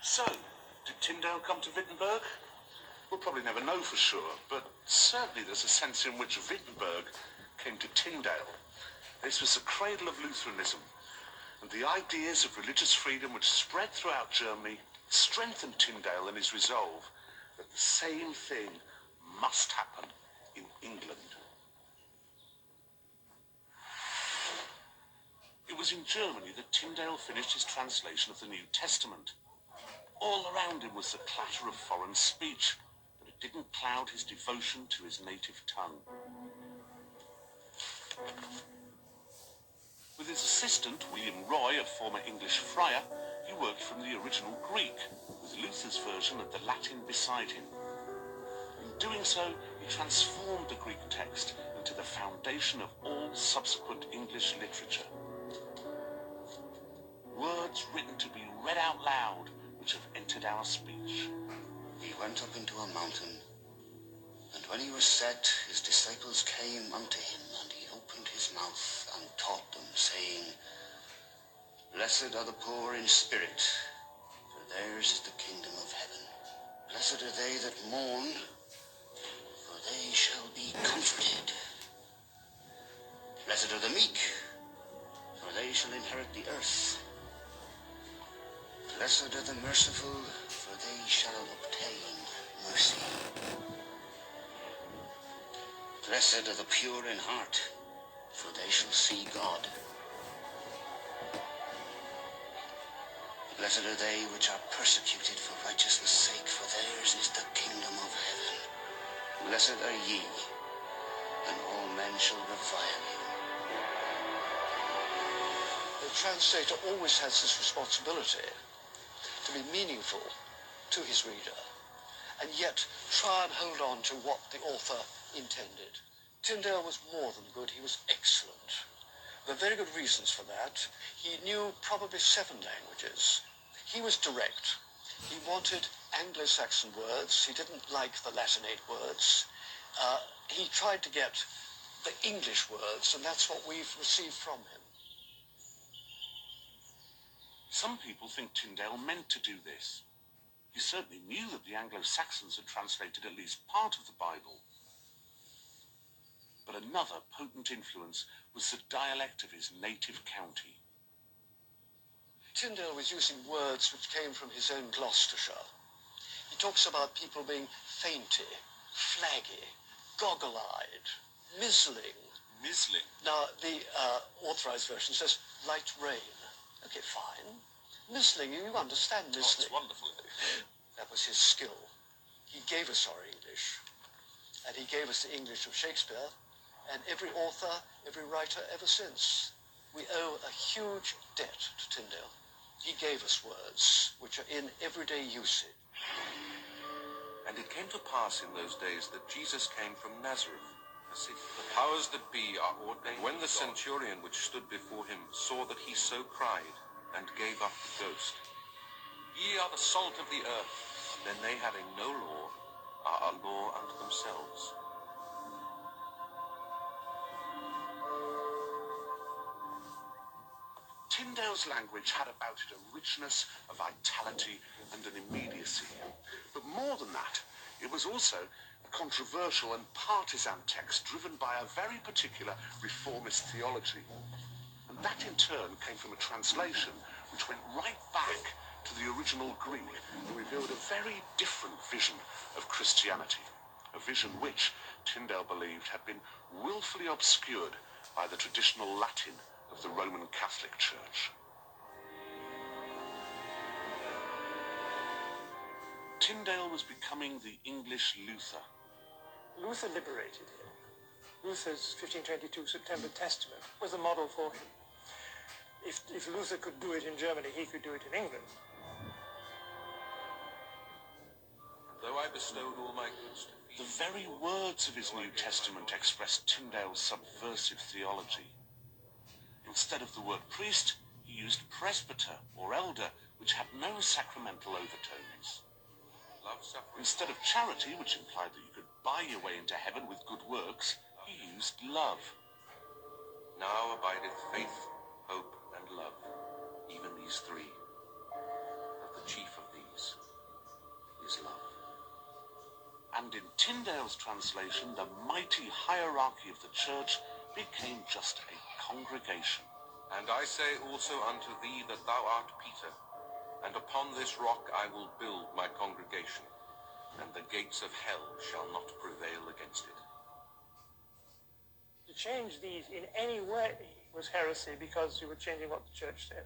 So, did Tyndale come to Wittenberg? We'll probably never know for sure, but certainly there's a sense in which Wittenberg came to Tyndale. This was the cradle of Lutheranism, and the ideas of religious freedom which spread throughout Germany strengthened Tyndale in his resolve that the same thing must happen in England. It was in Germany that Tyndale finished his translation of the New Testament. All around him was the clatter of foreign speech, but it didn't cloud his devotion to his native tongue. With his assistant, William Roy, a former English friar, he worked from the original Greek, with Luther's version of the Latin beside him. In doing so, he transformed the Greek text into the foundation of all subsequent English literature. Words written to be read out loud, which have entered our speech. He went up into a mountain, and when he was set, his disciples came unto him, and he opened his mouth and taught them, saying, Blessed are the poor in spirit, for theirs is the kingdom of heaven. Blessed are they that mourn, for they shall be comforted. Blessed are the meek, for they shall inherit the earth. Blessed are the merciful, for they shall obtain mercy. Blessed are the pure in heart, for they shall see God. Blessed are they which are persecuted for righteousness' sake, for theirs is the kingdom of heaven. Blessed are ye, and all men shall revile you. The translator always has this responsibility to be meaningful to his reader, and yet try and hold on to what the author intended. Tyndale was more than good, he was excellent. There are very good reasons for that. He knew probably 7 languages. He was direct. He wanted Anglo-Saxon words. He didn't like the Latinate words. He tried to get the English words, and that's what we've received from him. Some people think Tyndale meant to do this. He certainly knew that the Anglo-Saxons had translated at least part of the Bible. But another potent influence was the dialect of his native county. Tyndale was using words which came from his own Gloucestershire. He talks about people being fainty, flaggy, goggle-eyed, mizzling. Mizzling? Now, the authorized version says light rain. Okay, fine. Mizzling, you understand mizzling. Oh, it's wonderful. That was his skill. He gave us our English. And he gave us the English of Shakespeare, and every author, every writer ever since. We owe a huge debt to Tyndale. He gave us words which are in everyday usage. And it came to pass in those days that Jesus came from Nazareth, a city. The powers that be are ordained. When the centurion which stood before him saw that he so cried, and gave up the ghost. Ye are the salt of the earth. Then they, having no law, are a law unto themselves. Tyndale's language had about it a richness, a vitality, and an immediacy. But more than that, it was also a controversial and partisan text driven by a very particular reformist theology. And that in turn came from a translation which went right back to the original Greek and revealed a very different vision of Christianity. A vision which, Tyndale believed, had been willfully obscured by the traditional Latin of the Roman Catholic Church. Tyndale was becoming the English Luther. Luther liberated him. Luther's 1522 September Testament was a model for him. If Luther could do it in Germany, he could do it in England. Though I bestowed all my goods to feed. The very words of his New Testament expressed Tyndale's subversive theology. Instead of the word priest, he used presbyter or elder, which had no sacramental overtones. Instead of charity, which implied that you could buy your way into heaven with good works, he used love. Now abideth faith, hope, and love, even these three. But the chief of these And in Tyndale's translation, the mighty hierarchy of the church became just a congregation. And I say also unto thee that thou art Peter, and upon this rock I will build my congregation, and the gates of hell shall not prevail against it. To change these in any way was heresy because you were changing what the church said.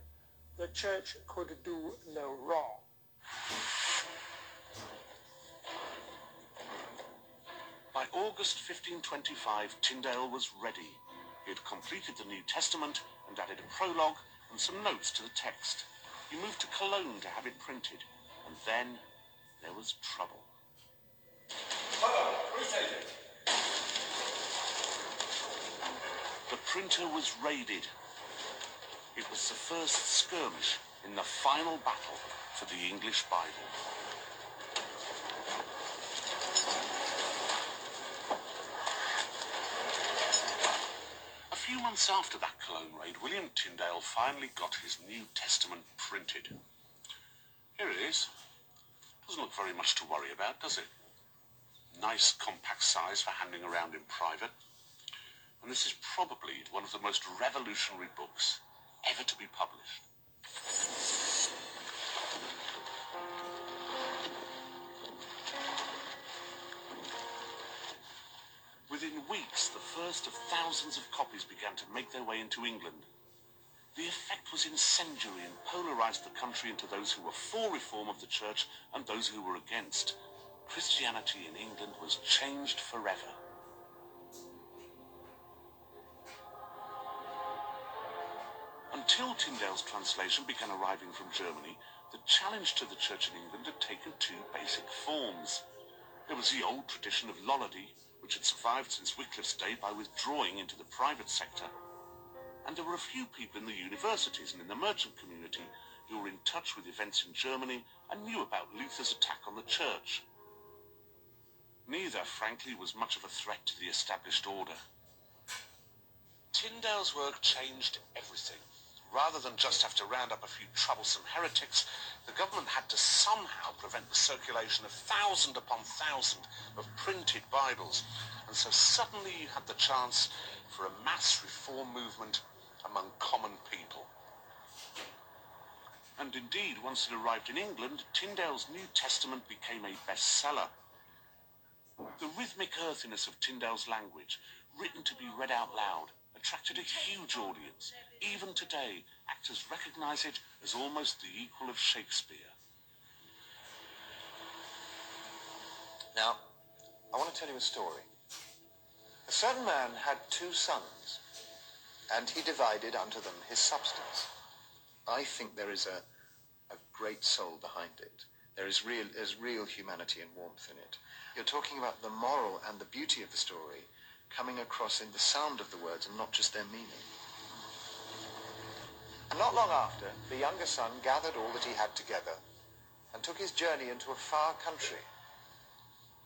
The church could do no wrong. By August 1525, Tyndale was ready. He had completed the New Testament and added a prologue and some notes to the text. He moved to Cologne to have it printed, and then there was trouble. The printer was raided. It was the first skirmish in the final battle for the English Bible. A few months after that Cologne raid, William Tyndale finally got his New Testament printed. Here it is. Doesn't look very much to worry about, does it? Nice compact size for handing around in private. And this is probably one of the most revolutionary books ever to be published. Within weeks, the first of thousands of copies began to make their way into England. The effect was incendiary and polarized the country into those who were for reform of the church and those who were against. Christianity in England was changed forever. Until Tyndale's translation began arriving from Germany, the challenge to the church in England had taken two basic forms. There was the old tradition of Lollardy, which had survived since Wycliffe's day by withdrawing into the private sector. And there were a few people in the universities and in the merchant community who were in touch with events in Germany and knew about Luther's attack on the church. Neither, frankly, was much of a threat to the established order. Tyndale's work changed everything. Rather than just have to round up a few troublesome heretics, the government had to somehow prevent the circulation of thousand upon thousand of printed Bibles. And so suddenly you had the chance for a mass reform movement among common people. And indeed, once it arrived in England, Tyndale's New Testament became a bestseller. The rhythmic earthiness of Tyndale's language, written to be read out loud, attracted a huge audience. Even today, actors recognize it as almost the equal of Shakespeare. Now, I want to tell you a story. A certain man had 2 sons, and he divided unto them his substance. I think there is a great soul behind it. There's real humanity and warmth in it. You're talking about the moral and the beauty of the story coming across in the sound of the words and not just their meaning. And not long after, the younger son gathered all that he had together and took his journey into a far country.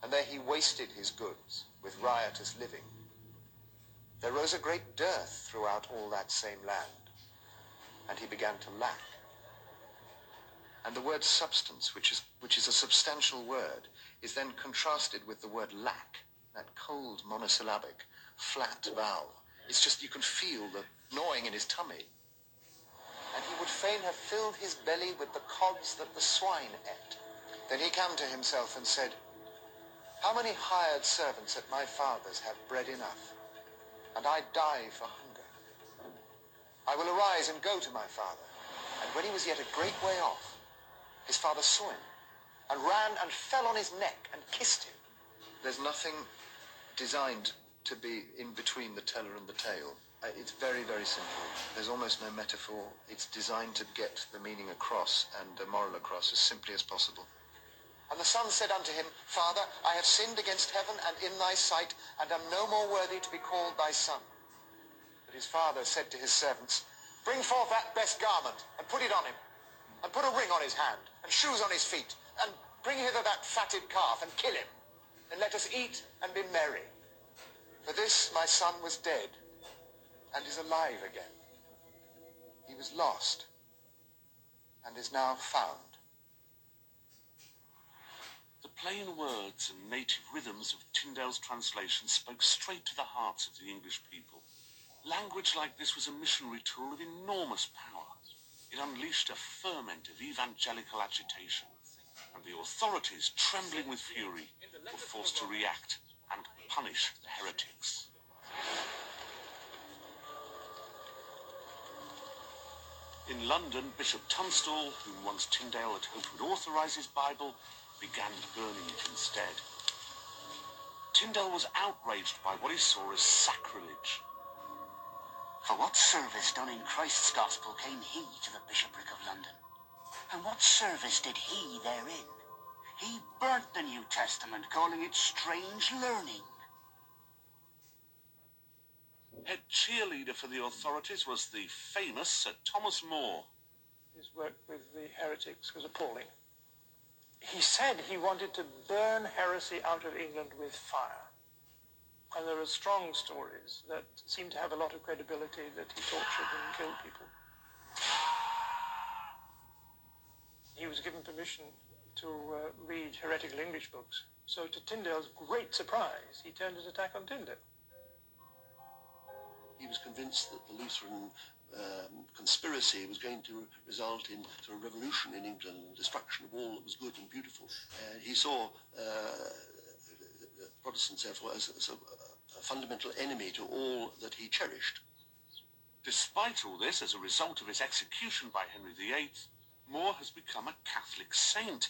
And there he wasted his goods with riotous living. There rose a great dearth throughout all that same land, and he began to lack. And the word substance, which is a substantial word, is then contrasted with the word lack, that cold monosyllabic, flat vowel. It's just, you can feel the gnawing in his tummy. And he would fain have filled his belly with the cods that the swine ate. Then he came to himself and said, how many hired servants at my father's have bread enough, and I die for hunger? I will arise and go to my father. And when he was yet a great way off, his father saw him, and ran and fell on his neck and kissed him. There's nothing designed to be in between the teller and the tale. It's very, very simple. There's almost no metaphor. It's designed to get the meaning across and the moral across as simply as possible. And the son said unto him, Father, I have sinned against heaven and in thy sight, and am no more worthy to be called thy son. But his father said to his servants, bring forth that best garment, and put it on him, and put a ring on his hand, and shoes on his feet, and bring hither that fatted calf, and kill him, and let us eat and be merry. For this my son was dead, and is alive again. He was lost, and is now found. The plain words and native rhythms of Tyndale's translation spoke straight to the hearts of the English people. Language like this was a missionary tool of enormous power. It unleashed a ferment of evangelical agitation, and the authorities, trembling with fury, were forced to react and punish the heretics. In London, Bishop Tunstall, whom once Tyndale had hoped would authorise his Bible, began burning it instead. Tyndale was outraged by what he saw as sacrilege. For what service done in Christ's gospel came he to the bishopric of London? And what service did he therein? He burnt the New Testament, calling it strange learning. Head cheerleader for the authorities was the famous Sir Thomas More. His work with the heretics was appalling. He said he wanted to burn heresy out of England with fire. And there are strong stories that seem to have a lot of credibility that he tortured and killed people. He was given permission to read heretical English books. So to Tyndale's great surprise, he turned his attack on Tyndale. He was convinced that the Lutheran conspiracy was going to result in sort of revolution in England and destruction of all that was good and beautiful. He saw Protestants, therefore, as a fundamental enemy to all that he cherished. Despite all this, as a result of his execution by Henry VIII, More has become a Catholic saint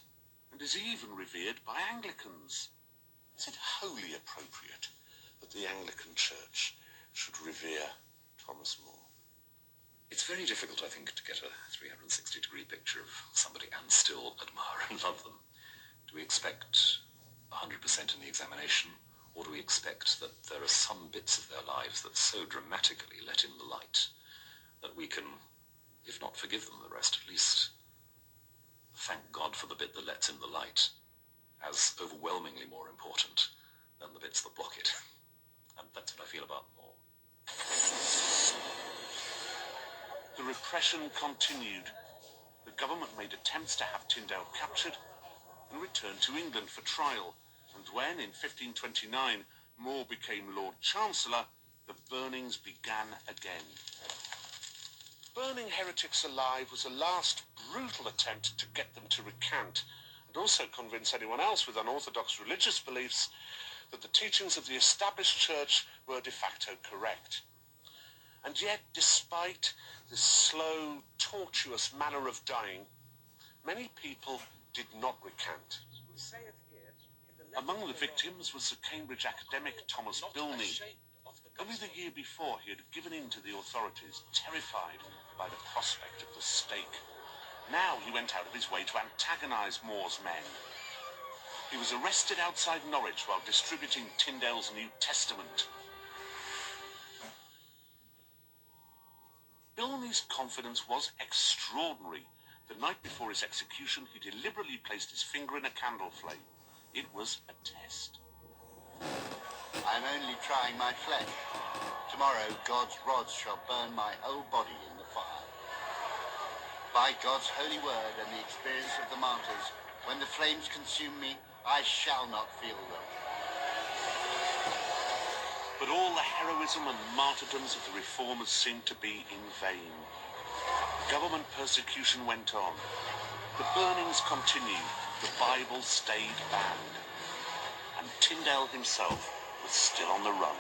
and is even revered by Anglicans. Is it wholly appropriate that the Anglican Church should revere Thomas More? It's very difficult, I think, to get a 360-degree picture of somebody and still admire and love them. Do we expect 100% in the examination, or do we expect that there are some bits of their lives that so dramatically let in the light that we can, if not forgive them the rest, at least thank God for the bit that lets in the light as overwhelmingly more important than the bits that block it? And that's what I feel about More. The repression continued. The government made attempts to have Tyndale captured and returned to England for trial. And when, in 1529, More became Lord Chancellor, the burnings began again. Burning heretics alive was a last brutal attempt to get them to recant, and also convince anyone else with unorthodox religious beliefs that the teachings of the established church were de facto correct. And yet, despite this slow, tortuous manner of dying, many people did not recant. Among the victims was the Cambridge academic Thomas Bilney. Only the year before, he had given in to the authorities, terrified by the prospect of the stake. Now he went out of his way to antagonize More's men. He was arrested outside Norwich while distributing Tyndale's New Testament. Bilney's confidence was extraordinary. The night before his execution, he deliberately placed his finger in a candle flame. It was a test. I'm only trying my flesh. Tomorrow, God's rods shall burn my whole body in the fire. By God's holy word and the experience of the martyrs, when the flames consume me, I shall not feel them. But all the heroism and martyrdoms of the reformers seemed to be in vain. Government persecution went on. The burnings continued. The Bible stayed banned. And Tyndale himself was still on the run.